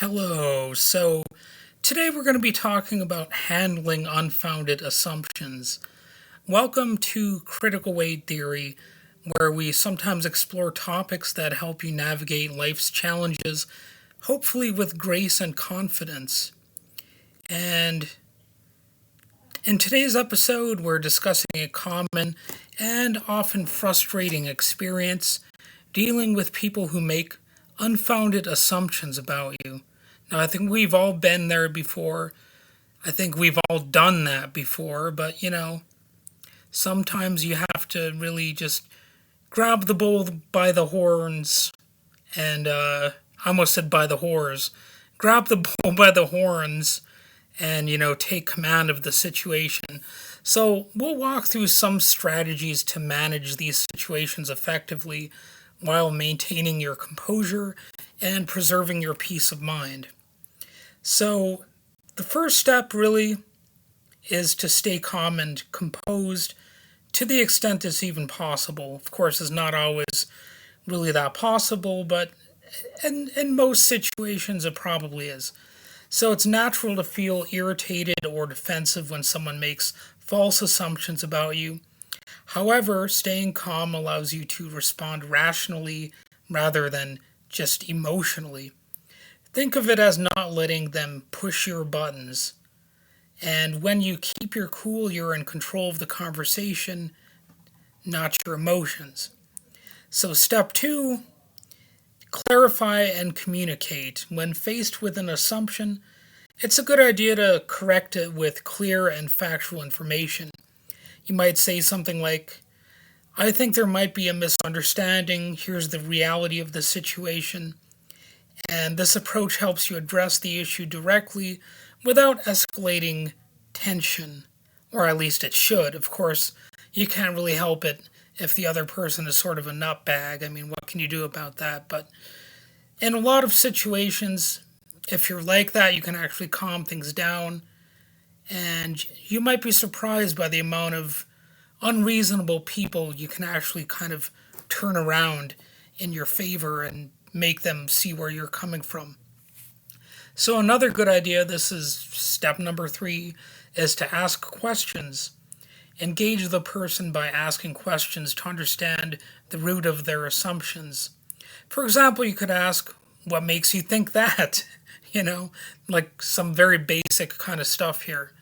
Hello. So today we're going to be talking about handling unfounded assumptions. Welcome to Critical Weight Theory, where we sometimes explore topics that help you navigate life's challenges, hopefully with grace and confidence. And in today's episode, we're discussing a common and often frustrating experience dealing with people who make unfounded assumptions about you. Now, I think we've all been there before. I think we've all done that before, but sometimes you have to really just grab the bull by the horns and, I almost said by the horns. Grab the bull by the horns and, take command of the situation. So, we'll walk through some strategies to manage these situations effectively while maintaining your composure and preserving your peace of mind. So, the first step really is to stay calm and composed to the extent it's even possible. Of course, it's not always really that possible, but in most situations it probably is. So, it's natural to feel irritated or defensive when someone makes false assumptions about you. However, staying calm allows you to respond rationally rather than just emotionally. Think of it as not letting them push your buttons. And when you keep your cool, you're in control of the conversation, not your emotions. So, step two, clarify and communicate. When faced with an assumption, it's a good idea to correct it with clear and factual information. You might say something like, I think there might be a misunderstanding. Here's the reality of the situation. And this approach helps you address the issue directly without escalating tension. Or at least it should. Of course, you can't really help it if the other person is sort of a nutbag. I mean, what can you do about that? But in a lot of situations, if you're like that, you can actually calm things down. And you might be surprised by the amount of unreasonable people you can actually kind of turn around in your favor and make them see where you're coming from. So, another good idea, this is step number three, is to ask questions. Engage the person by asking questions to understand the root of their assumptions. For example, you could ask, what makes you think that? Like some very basic kind of stuff here.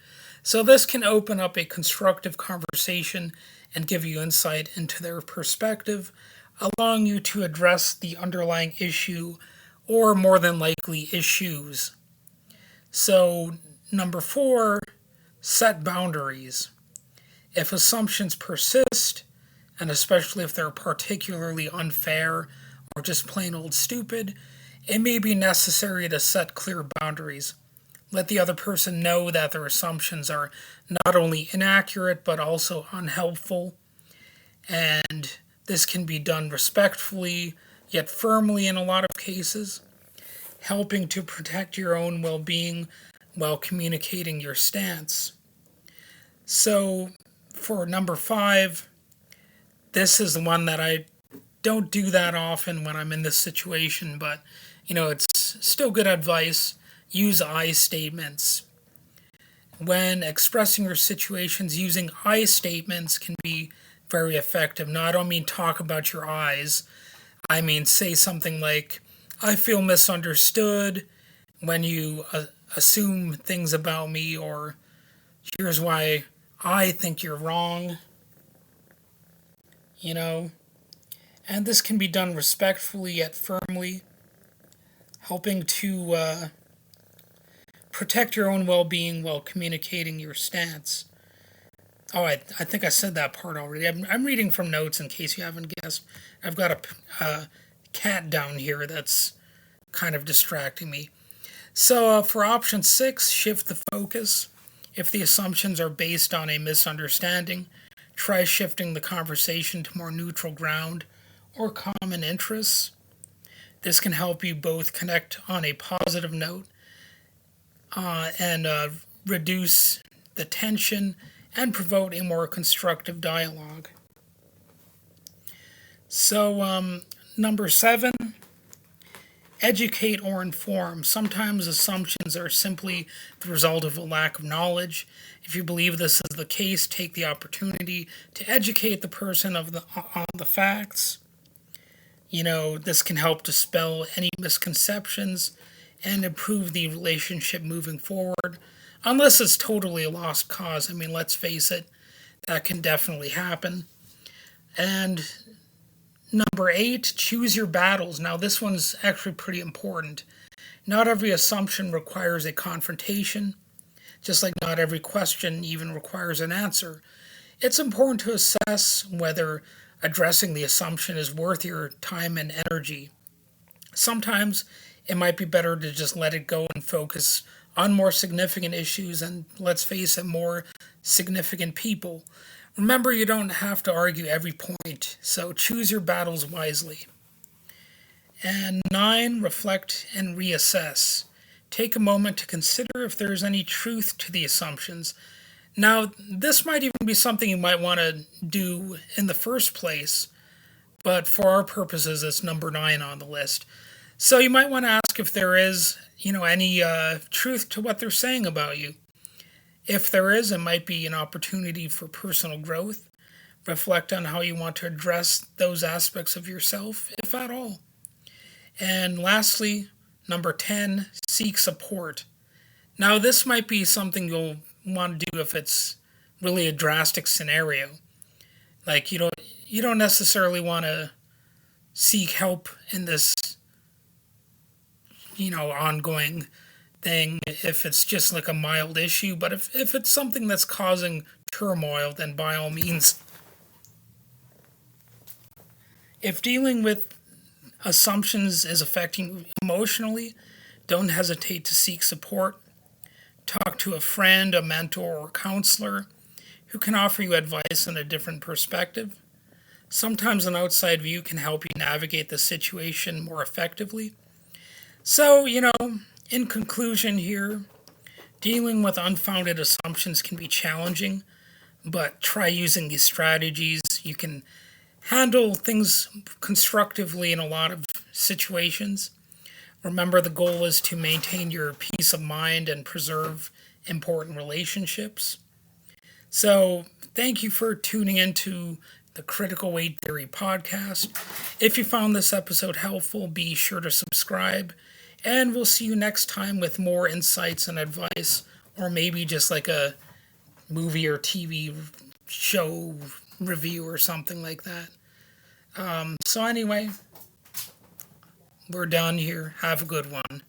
So this can open up a constructive conversation and give you insight into their perspective, allowing you to address the underlying issue or more than likely issues. So, number four, set boundaries. If assumptions persist, and especially if they're particularly unfair or just plain old stupid, it may be necessary to set clear boundaries. Let the other person know that their assumptions are not only inaccurate but also unhelpful, and this can be done respectfully yet firmly in a lot of cases, helping to protect your own well being while communicating your stance. So, for number five, this is the one that I don't do that often when I'm in this situation, but it's still good advice. Use I statements. When expressing your situations, using I statements can be very effective. Now, I don't mean talk about your eyes. I mean say something like, I feel misunderstood when you assume things about me, or here's why I think you're wrong. And this can be done respectfully yet firmly, helping to protect your own well-being while communicating your stance. Oh, I think I said that part already. I'm reading from notes in case you haven't guessed. I've got a cat down here that's kind of distracting me. So for option six, shift the focus. If the assumptions are based on a misunderstanding, try shifting the conversation to more neutral ground or common interests. This can help you both connect on a positive note and reduce the tension and promote a more constructive dialogue. So, number seven, educate or inform. Sometimes assumptions are simply the result of a lack of knowledge. If you believe this is the case, take the opportunity to educate the person on the facts. This can help dispel any misconceptions and improve the relationship moving forward. Unless it's totally a lost cause. I mean, let's face it, that can definitely happen. And number 8, choose your battles. Now, this one's actually pretty important. Not every assumption requires a confrontation, just like not every question even requires an answer. It's important to assess whether addressing the assumption is worth your time and energy. Sometimes it might be better to just let it go and focus on more significant issues and, let's face it, more significant people. Remember, you don't have to argue every point, so choose your battles wisely. And 9, reflect and reassess. Take a moment to consider if there is any truth to the assumptions. Now, this might even be something you might want to do in the first place, but for our purposes, it's number 9 on the list. So you might want to ask if there is, any truth to what they're saying about you. If there is, it might be an opportunity for personal growth. Reflect on how you want to address those aspects of yourself, if at all. And lastly, number 10, seek support. Now, this might be something you'll want to do if it's really a drastic scenario. Like you don't necessarily want to seek help in this, ongoing thing if it's just like a mild issue. But if it's something that's causing turmoil, then by all means. If dealing with assumptions is affecting you emotionally, don't hesitate to seek support. Talk to a friend, a mentor, or counselor who can offer you advice and a different perspective. Sometimes an outside view can help you navigate the situation more effectively. So, in conclusion here, dealing with unfounded assumptions can be challenging, but try using these strategies. You can handle things constructively in a lot of situations. Remember, the goal is to maintain your peace of mind and preserve important relationships. So, thank you for tuning into the Critical Weight Theory podcast. If you found this episode helpful, be sure to subscribe. And we'll see you next time with more insights and advice, or maybe just like a movie or TV show review or something like that. So, anyway, we're done here. Have a good one.